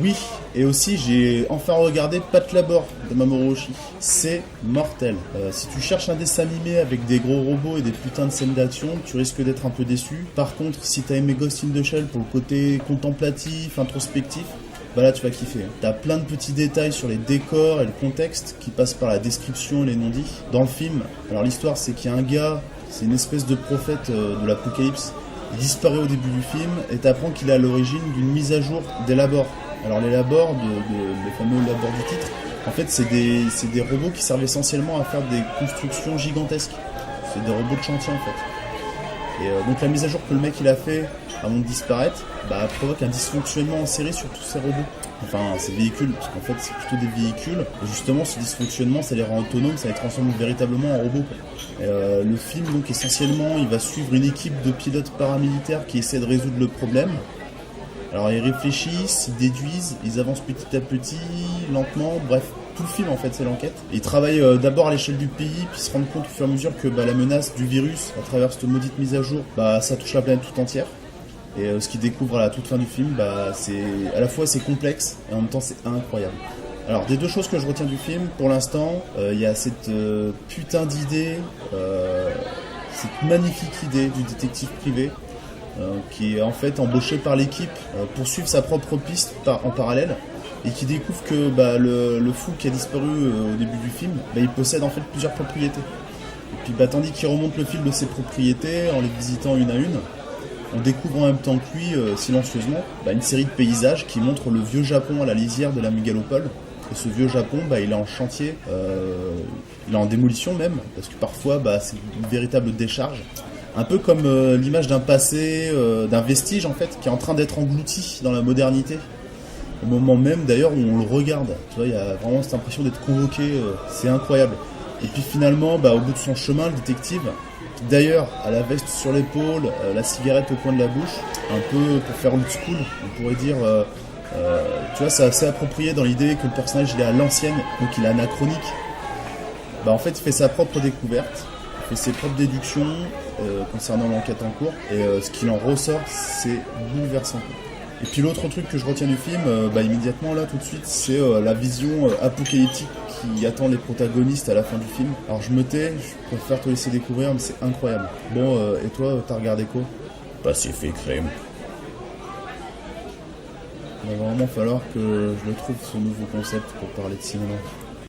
Oui, et aussi j'ai enfin regardé Pat Labor de Mamoru Oshii. C'est mortel. Si tu cherches un dessin animé avec des gros robots et des putains de scènes d'action, tu risques d'être un peu déçu. Par contre, si t'as aimé Ghost in the Shell pour le côté contemplatif, introspectif, bah là tu vas kiffer. T'as plein de petits détails sur les décors et le contexte qui passent par la description et les non-dits. Dans le film, alors l'histoire c'est qu'il y a un gars, c'est une espèce de prophète de l'apocalypse. Il disparaît au début du film et t'apprends qu'il est à l'origine d'une mise à jour des labors. Alors les labors, les fameux labors du titre, en fait c'est des robots qui servent essentiellement à faire des constructions gigantesques. C'est des robots de chantier en fait. Et donc la mise à jour que le mec il a fait avant de disparaître, bah, provoque un dysfonctionnement en série sur tous ces robots. Enfin ces véhicules, parce qu'en fait c'est plutôt des véhicules. Et justement ce dysfonctionnement ça les rend autonomes, ça les transforme véritablement en robots. Le film donc essentiellement il va suivre une équipe de pilotes paramilitaires qui essaient de résoudre le problème. Alors ils réfléchissent, ils déduisent, ils avancent petit à petit, lentement, bref, tout le film en fait c'est l'enquête. Ils travaillent d'abord à l'échelle du pays, puis se rendent compte au fur et à mesure que la menace du virus, à travers cette maudite mise à jour, ça touche la planète tout entière. Et ce qu'ils découvrent à la toute fin du film, c'est à la fois c'est complexe et en même temps c'est incroyable. Alors des deux choses que je retiens du film, pour l'instant, il y a cette putain d'idée, cette magnifique idée du détective privé, qui est en fait embauché par l'équipe pour suivre sa propre piste en parallèle et qui découvre que le fou qui a disparu au début du film, il possède en fait plusieurs propriétés. Et puis tandis qu'il remonte le fil de ses propriétés en les visitant une à une, on découvre en même temps que lui, silencieusement, une série de paysages qui montrent le vieux Japon à la lisière de la mégalopole. Et ce vieux Japon, il est en chantier, il est en démolition même, parce que parfois c'est une véritable décharge. Un peu comme l'image d'un passé, d'un vestige en fait, qui est en train d'être englouti dans la modernité. Au moment même d'ailleurs où on le regarde, tu vois, il y a vraiment cette impression d'être convoqué, c'est incroyable. Et puis finalement, au bout de son chemin, le détective, d'ailleurs, à la veste sur l'épaule, la cigarette au coin de la bouche, un peu pour faire old school, on pourrait dire, tu vois, c'est assez approprié dans l'idée que le personnage il est à l'ancienne, donc il est anachronique. En fait, il fait sa propre découverte, il fait ses propres déductions concernant l'enquête en cours, et ce qu'il en ressort, c'est bouleversant. Et puis l'autre truc que je retiens du film, immédiatement là tout de suite, c'est la vision apocalyptique qui attend les protagonistes à la fin du film. Alors je me tais, je préfère te laisser découvrir, mais c'est incroyable. Bon, et toi, t'as regardé quoi? Pacific Rim. Il va vraiment falloir que je le trouve ce nouveau concept pour parler de cinéma.